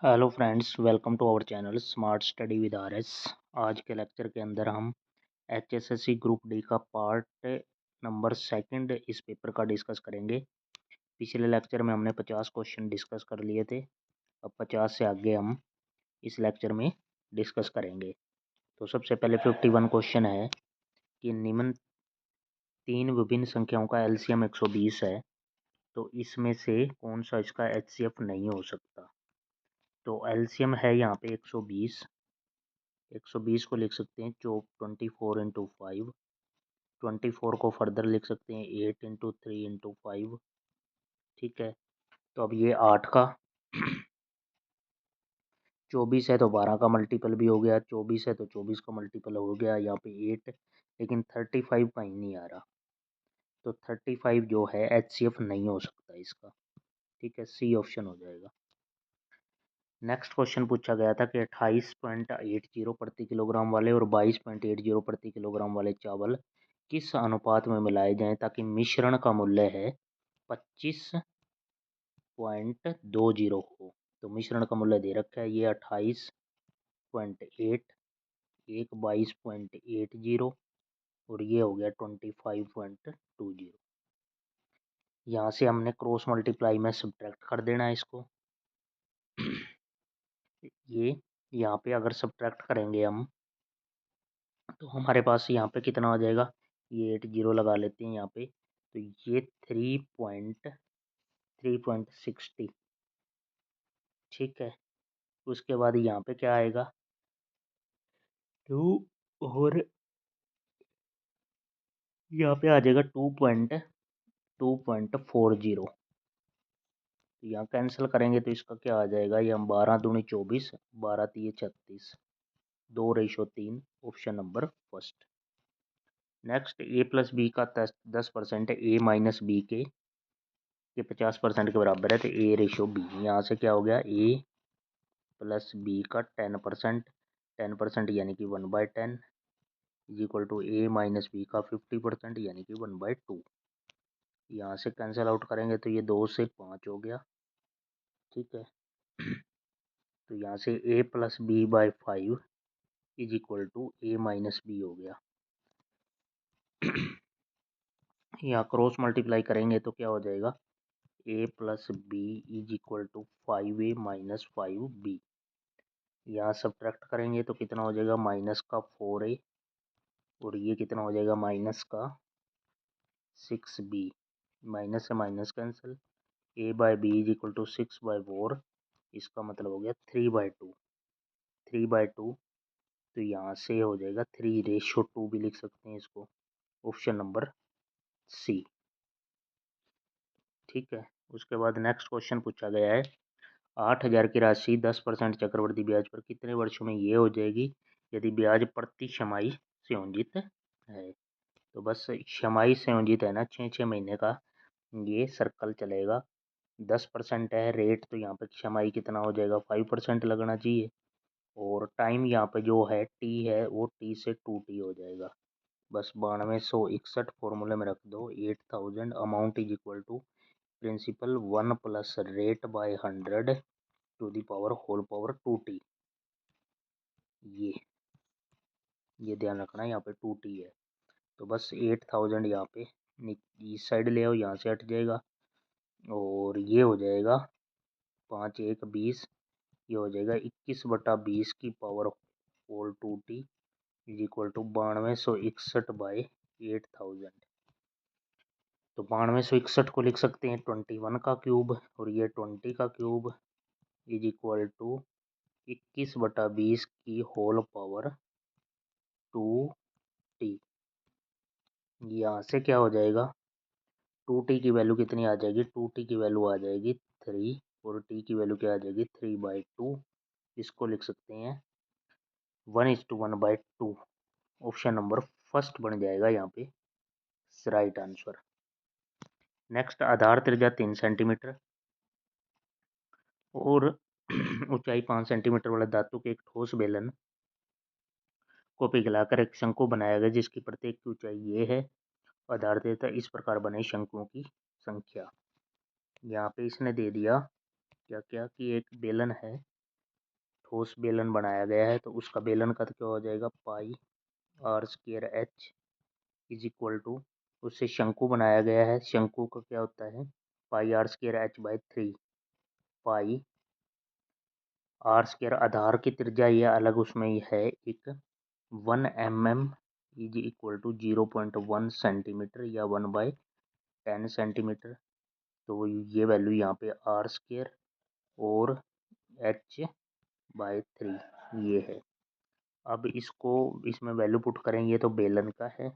Hello friends, welcome to our channel Smart Study with RS. आज के lecture के अंदर हम एचएसएससी ग्रुप डी का पार्ट नंबर सेकंड इस पेपर का डिस्कस करेंगे। पिछले लेक्चर में हमने 50 क्वेश्चन डिस्कस कर लिए थे। अब 50 से आगे हम इस लेक्चर में डिस्कस करेंगे। तो सबसे पहले 51 क्वेश्चन है कि निम्न तीन विभिन्न संख्याओं का एलसीएम 120 है, तो इसमें से कौन सा इसका एचसीएफ नहीं हो सकता। तो एलसीएम है यहाँ पे 120। 120 को लिख सकते हैं 24 इंटू 5। 24 को फर्दर लिख सकते हैं 8 इंटू 3 इंटू 5। ठीक है, तो अब ये 8 का 24 है तो 12 का मल्टीपल भी हो गया, 24 है तो 24 का मल्टीपल हो गया, यहाँ पे 8, लेकिन 35 कहीं नहीं आ रहा। तो 35 जो है एचसीएफ नहीं हो सकता इसका। ठीक है, सी ऑप्शन हो जाएगा। नेक्स्ट क्वेश्चन पूछा गया था कि 28.80 प्रति किलोग्राम वाले और 22.80 प्रति किलोग्राम वाले चावल किस अनुपात में मिलाए जाएं ताकि मिश्रण का मूल्य है 25.20 हो। तो मिश्रण का मूल्य दे रखा है, ये 28.8, एक 22.80 और ये हो गया 25.20। यहाँ से हमने क्रॉस मल्टीप्लाई में सब्ट्रैक्ट कर देना है इसको। ये यहाँ पे अगर सब्ट्रैक्ट करेंगे हम तो हमारे पास यहाँ पे कितना आ जाएगा, ये 80 लगा लेते हैं यहाँ पे, तो ये 3.60। ठीक है, उसके बाद यहाँ पे क्या आएगा 2 और यहाँ पे आ जाएगा 2.40। तो यहाँ कैंसिल करेंगे तो इसका क्या आ जाएगा, ये हम 12 दूनी 24, 12 तिये 36, 2:3, ऑप्शन नंबर फर्स्ट। नेक्स्ट ए प्लस बी का 10% है, ए माइनस बी के 50% के बराबर है, तो A/B। यहाँ से क्या हो गया, ए प्लस बी का 10%, 10% यानी कि 1/10 is equal to a minus b का 50% यानी कि 1/2। यहाँ से कैंसिल आउट करेंगे तो ये 2 से 5 हो गया। ठीक है, तो यहाँ से a plus b by 5 is equal to a minus b हो गया। यहाँ क्रॉस मल्टीप्लाई करेंगे तो क्या हो जाएगा, a plus b is equal to 5a minus 5b। यहाँ सब्ट्रैक्ट करेंगे तो कितना हो जाएगा, माइनस का 4a और ये कितना हो जाएगा, माइनस का 6b। माइनस से minus cancel, a by b is equal to 6/4, इसका मतलब हो गया 3/2। 3/2, तो यहाँ से हो जाएगा 3/2 भी लिख सकते हैं इसको, ऑप्शन नंबर सी। ठीक है, उसके बाद नेक्स्ट क्वेश्चन पूछा गया है 8,000 की राशि 10% चक्रवृद्धि ब्याज पर कितने वर्षों में ये हो जाएगी यदि ब्याज प्रति छमाही संयोजित है। तो बस छमाही संयोजित है ना, 6-6 महीने का ये सर्कल चलेगा। 10% है रेट, तो यहाँ पे छमाही कितना हो जाएगा, 5% लगना चाहिए। और टाइम यहाँ पे जो है टी है वो टी से 2t हो जाएगा। बस 9261 फॉर्मूले में रख दो। 8000 amount is equal to principal 1 plus rate by 100 to the power whole power 2t। ये ध्यान रखना, यहाँ पे 2t है। तो बस 8000 यहाँ पे इस साइड ले आओ, यहाँ से हट जाएगा और ये हो जाएगा 5×1=20। ये हो जाएगा 21/20 की power whole 2t is equal to 9261 by 8000। तो 9261 को लिख सकते हैं 21 का क्यूब और ये 20 का क्यूब इज इक्वल टू 21/20 की होल पावर 2t। यहाँ से क्या हो जाएगा, 2t की वैल्यू कितनी आ जाएगी, 2t की वैल्यू आ जाएगी 3 और t की वैल्यू क्या आ जाएगी 3/2। इसको लिख सकते हैं 1:1/2, ऑप्शन नंबर फर्स्ट बन जाएगा यहाँ पे राइट आंसर। नेक्स्ट, आधार त्रिज्या 3 सेंटीमीटर और ऊंचाई 5 सेंटीमीटर वाला धातु के एक ठोस बेलन को पिघलाकर एक शंकु बनाया गया जिसकी प्रत्येक की ऊंचाई ये है। आधार त्रिज्या इस प्रकार बने शंकुओं की संख्या। यहाँ पे इसने दे दिया क्या क्या कि एक बेलन है ठोस बेलन बनाया गया है तो उसका बेलन कद क्या हो जाएगा, pi R square H is equal to, उससे शंकु बनाया गया है, शंकु का क्या होता है, pi R square H by 3, pi R square आधार की त्रिज्या ये अलग उसमें है एक 1 mm is equal to 0.1 centimetre या 1/10 सेंटीमीटर। तो ये वैल्यू यहाँ पे आर स्क्वायर और एच बाई 3 ये है। अब इसको इसमें वैल्यू पुट करेंगे तो बेलन का है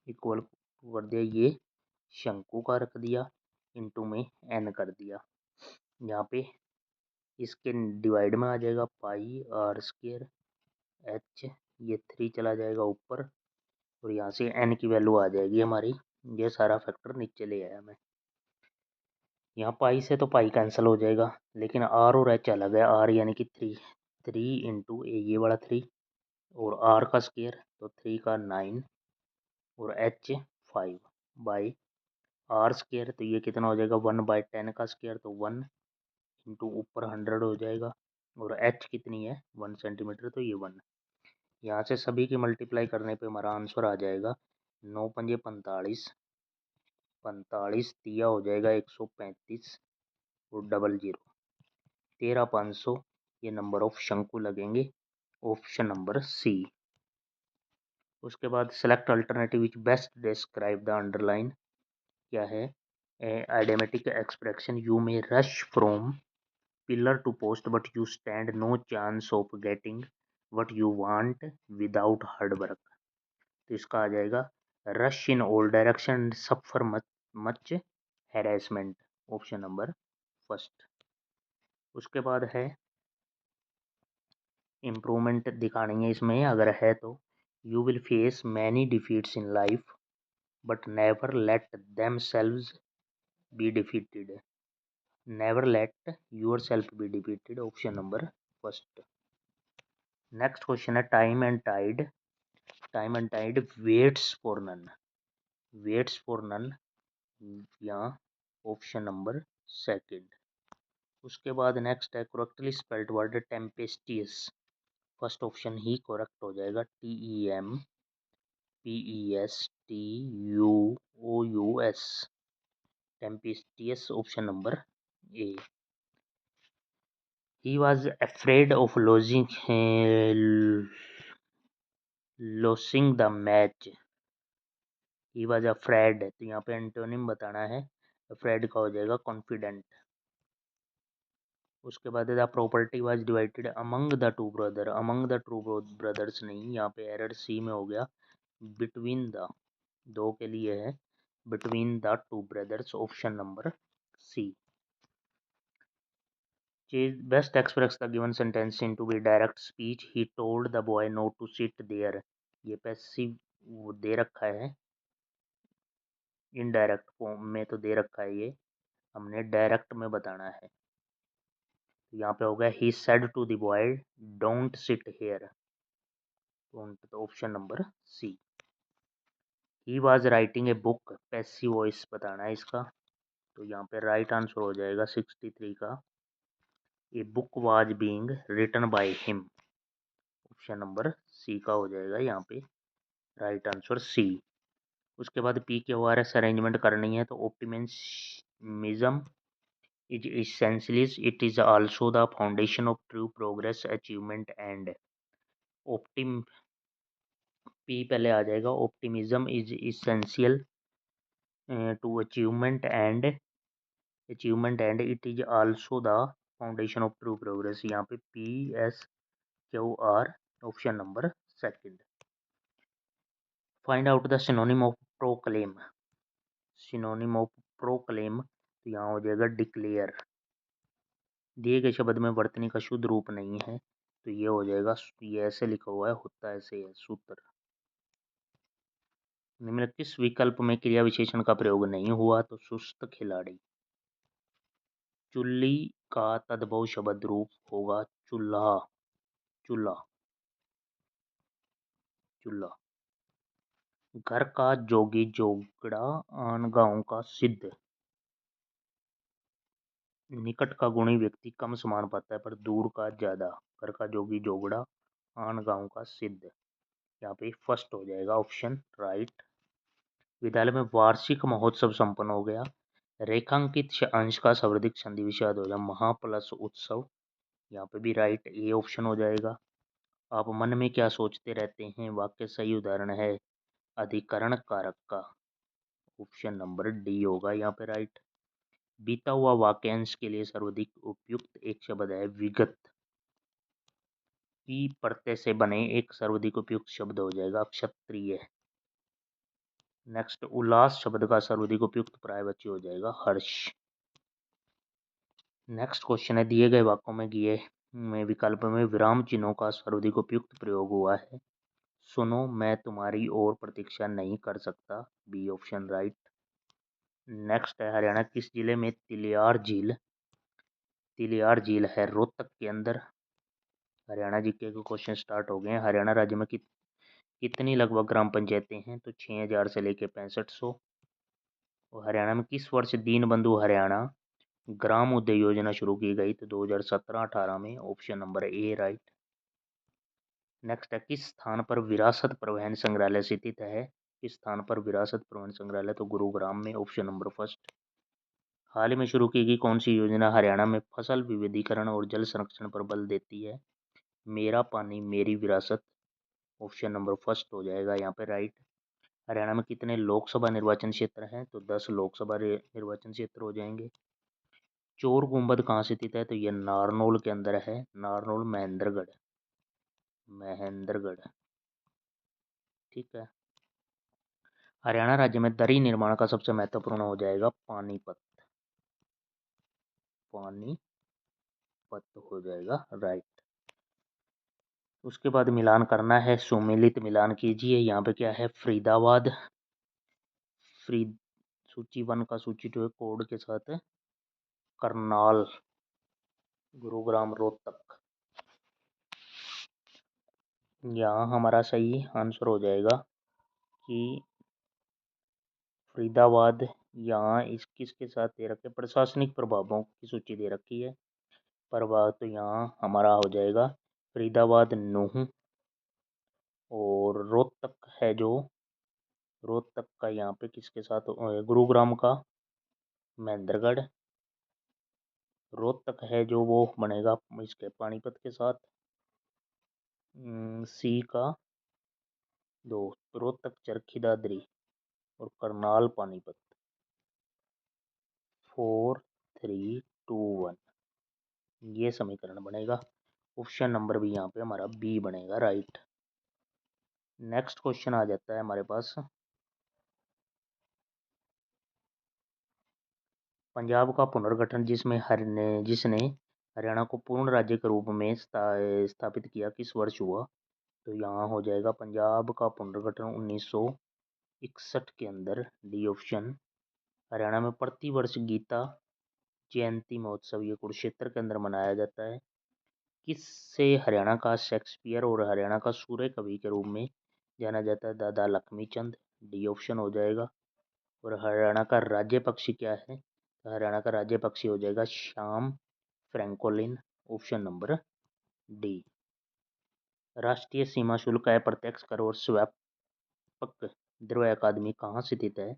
इक्वल कर दिया, ये शंकु का रख दिया, इनटू में n कर दिया। यहाँ पे इसके डिवाइड में आ जाएगा पाई आर स्क्वायर एच, ये 3 चला जाएगा ऊपर और यहाँ से n की वैल्यू आ जाएगी हमारी, ये सारा फैक्टर नीचे ले आया मैं। यहाँ पाई से तो पाई कैंसिल हो जाएगा, लेकिन आर और एच अलग है, आर यानी कि 3 इंटू ये वाला 3 और आर का स्क्वायर तो 3 का 9 और एच 5 बाई आर स्क्वायर तो ये कितना हो जाएगा 1/10 का स्क्वायर तो 1 इंटू ऊपर 100 हो जाएगा और एच कितनी है 1 सेंटीमीटर तो ये 1। यहाँ से सभी की मल्टीप्लाई करने पे हमारा आंसर आ जाएगा 9 पंजे 45, 45 दिया हो जाएगा 135 और डबल 0 13,500 ये नंबर ऑफ शंकु लगेंगे, ऑप्शन नंबर सी। उसके बाद select alternative which best describe the underline क्या है, idiomatic expression you may rush from pillar to post but you stand no chance of getting what you want without hard work. तो इसका आ जाएगा rush in all direction suffer much harassment, option number first. उसके बाद है improvement दिखानी है इसमें अगर है तो, you will face many defeats in life but never let them selves be defeated, never let your self be defeated, option number first. Next question है time and tide, time and tide waits for none, waits for none यहाँ option number second. उसके बाद next है correctly spelled word tempestuous, first option ही correct हो जाएगा, TEMPESTUOUS, tempestuous option number A. He was afraid of losing the match, he was afraid तो यहाँ पे एंटोनिम बताना है, afraid का हो जाएगा कॉन्फिडेंट। उसके बाद the property was divided among the two brother, among the two brothers नहीं, यहाँ पे एरर सी में हो गया, बिटवीन द दो के लिए है, between the two brothers, option number C. Best express the given sentence in to be direct speech, he told the boy not to sit there, ये पैसिव दे रखा है, इनडायरेक्ट फॉर्म में तो दे रखा है, ये हमने डायरेक्ट में बताना है। तो यहाँ पे हो गया he said to the boy don't sit here, don't तो option number C. He was writing a book, passive voice बताना है इसका, तो यहाँ पे राइट आंसर हो जाएगा 63 का, a book was being written by him, option number C का हो जाएगा यहाँ पे राइट आंसर सी। उसके बाद PQRS अरेंजमेंट करनी है तो optimism is essentialist, it is also the foundation of true progress achievement and optim P पहले आ जाएगा, optimism is essential to achievement and it is also the foundation of true progress, यहाँ पे PSQR option number second. Find out the synonym of proclaim, synonym of proclaim तो यहाँ हो जाएगा declare, दिए गए शब्द में वर्तनी का शुद्ध रूप नहीं है तो ये हो जाएगा, ये ऐसे लिखा हुआ है होता ऐसे है सूत्र। निम्न किस विकल्प में क्रिया विशेषण का प्रयोग नहीं हुआ तो सुस्त खिलाड़ी, चुल्ली का तद्भव शब्द रूप होगा चूल्हा, चूल्हा, चूल्हा। घर का जोगी जोगड़ा आन गांव का सिद्ध, निकट का गुणी व्यक्ति कम सम्मान पाता है पर दूर का ज्यादा। घर का जोगी जोगड़ा, आन गांव का सिद्ध। यहाँ पे फर्स्ट हो जाएगा ऑप्शन राइट। विद्यालय में वार्षिक महोत्सव संपन्न हो गया। रेखांकित अंश का सर्वाधिक संधि विषाद हो जाए महा प्लस उत्सव। यहाँ पे भी राइट ए ऑप्शन हो जाएगा। आप मन में क्या सोचते रहते हैं वाक्य सही उदाहरण है अधिकरण कारक का। ऑप्शन नंबर डी होगा यहाँ पे राइट। बीता हुआ वाक्यांश के लिए सर्वाधिक उपयुक्त एक शब्द है विगत। पी प्रत्यय से बने एक सर्वाधिक उपयुक्त शब्द हो जाएगा क्षत्रिय। नेक्स्ट उल्लास शब्द का सर्वाधिक उपयुक्त पर्यायवाची हो जाएगा हर्ष। नेक्स्ट क्वेश्चन है दिए गए वाक्यों में दिए में विकल्प में विराम चिन्हों का सर्वाधिक उपयुक्त प्रयोग हुआ है। सुनो मैं तुम्हारी और प्रतीक्षा नहीं कर सकता, बी ऑप्शन राइट। नेक्स्ट है हरियाणा किस जिले में तिलियार झील है रोहतक के अंदर। हरियाणा जीके के क्वेश्चन स्टार्ट हो गए हैं। हरियाणा राज्य में कितनी लगभग ग्राम पंचायतें हैं तो 6000 से लेकर 6500। और हरियाणा में किस वर्ष दीनबंधु हरियाणा ग्राम उदय योजना शुरू की गई तो 2017-18 में। ऑप्शन नंबर ए राइट। नेक्स्ट है किस स्थान पर विरासत प्रवहन संग्रहालय स्थित है। किस स्थान पर विरासत प्रवहन संग्रहालय तो गुरुग्राम में। Option number first. हाल ही में शुरू की गई कौन सी योजना हरियाणा में फसल विविधीकरण और जल संरक्षण पर बल देती है। मेरा पानी मेरी विरासत। ऑप्शन नंबर फर्स्ट हो जाएगा यहाँ पे राइट। हरियाणा में कितने लोकसभा निर्वाचन क्षेत्र हैं तो 10 लोकसभा निर्वाचन क्षेत्र हो जाएंगे। चोर गुम्बद कहाँ स्थित है तो यह नारनौल के अंदर है। नारनौल महेंद्रगढ़। ठीक है। हरियाणा राज्य में दरी निर्माण का सबसे महत्वपूर्ण हो जाएगा पानीपत हो जाएगा राइट। उसके बाद मिलान करना है सुमेलित मिलान कीजिए। यहाँ पे क्या है फरीदाबाद सूची 1 का सूची 2 कोड के साथ है करनाल गुरुग्राम रोहतक। यहाँ हमारा सही आंसर हो जाएगा कि फरीदाबाद। यहाँ इस किसके साथ दे रखे प्रशासनिक प्रभावों की सूची दे रखी है प्रभाव तो यहाँ हमारा हो जाएगा फरीदाबाद नूह। और रोहतक है जो रोहतक का यहाँ पे किसके साथ गुरुग्राम का महेंद्रगढ़। रोहतक है जो वो बनेगा इसके पानीपत के साथ। सी का 2 रोहतक चरखी दादरी और करनाल पानीपत। 4 3 2 1 ये समीकरण बनेगा। ऑप्शन नंबर भी यहाँ पे हमारा बी बनेगा राइट। नेक्स्ट क्वेश्चन आ जाता है हमारे पास पंजाब का पुनर्गठन जिसने हरियाणा को पूर्ण राज्य के रूप में स्थापित किया किस वर्ष हुआ तो यहाँ हो जाएगा पंजाब का पुनर्गठन 1961 के अंदर, डी ऑप्शन। हरियाणा में प्रति वर्ष गीता जयंती महोत्सव ये कुरुक्षेत्र के अंदर मनाया जाता है। किससे हरियाणा का शेक्सपियर और हरियाणा का सूर्य कवि के रूप में जाना जाता है दादा लक्ष्मी चंद, डी ऑप्शन हो जाएगा। और हरियाणा का राज्य पक्षी क्या है तो हरियाणा का राज्य पक्षी हो जाएगा Shyam francolin, option number D. राष्ट्रीय सीमा शुल्क अप्रत्यक्ष कर और स्वैपक द्रव्य अकादमी कहाँ स्थित है।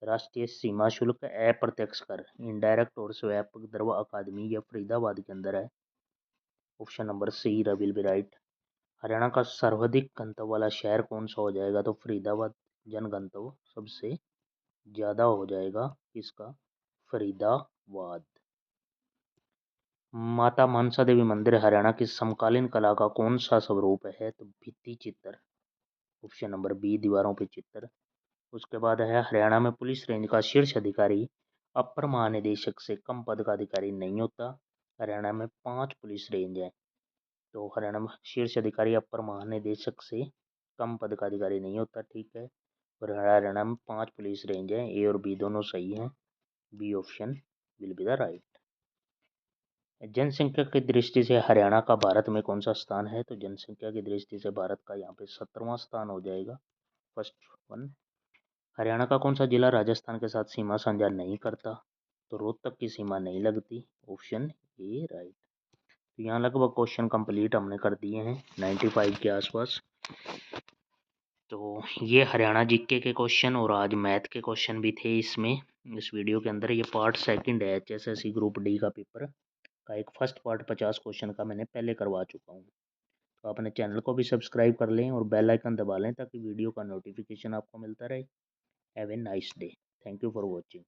राष्ट्रीय सीमा शुल्क अप्रत्यक्ष कर इनडायरेक्ट और स्वैपक द्रव्य अकादमी यह फरीदाबाद के अंदर है। Option number C will be right. Haryana का सर्वाधिक गंतव्य वाला शहर कौन सा हो जाएगा तो फरीदाबाद जनगंतव्य सबसे ज्यादा हो जाएगा किसका फरीदाबाद। माता मनसा देवी मंदिर हरियाणा की समकालीन कला का कौन सा स्वरूप है तो भित्ति चित्र। ऑप्शन नंबर बी दीवारों पे चित्र। उसके बाद है हरियाणा में पुलिस रेंज का शीर्ष अधिकारी अपर महानिदेशक से कम पद का अधिकारी नहीं होता। हरियाणा में 5 पुलिस रेंज है तो हरियाणा में शीर्ष अधिकारी अपर महानिदेशक से कम पद का अधिकारी नहीं होता। ठीक है। और हरियाणा में 5 पुलिस रेंज है, ए और बी दोनों सही हैं, B option will be the right. जनसंख्या की दृष्टि से हरियाणा का भारत में कौन सा स्थान है तो जनसंख्या की दृष्टि से भारत का यहाँ पे 17वां स्थान हो जाएगा फर्स्ट वन। हरियाणा का कौन सा जिला राजस्थान के साथ सीमा साझा नहीं करता तो रोहतक की सीमा नहीं लगती, ऑप्शन ए राइट। तो यहाँ लगभग क्वेश्चन कंप्लीट हमने कर दिए हैं 95 के आसपास। तो ये हरियाणा जीके के क्वेश्चन और आज मैथ के क्वेश्चन भी थे इसमें, इस वीडियो के अंदर। ये पार्ट सेकंड है HSSC ग्रुप डी का पेपर का। एक फर्स्ट पार्ट 50 क्वेश्चन का मैंने पहले करवा चुका हूँ। तो अपने चैनल को भी सब्सक्राइब कर लें और बेल आइकन दबा लें ताकि वीडियो का नोटिफिकेशन आपको मिलता रहे। Have a nice day. Thank you for watching.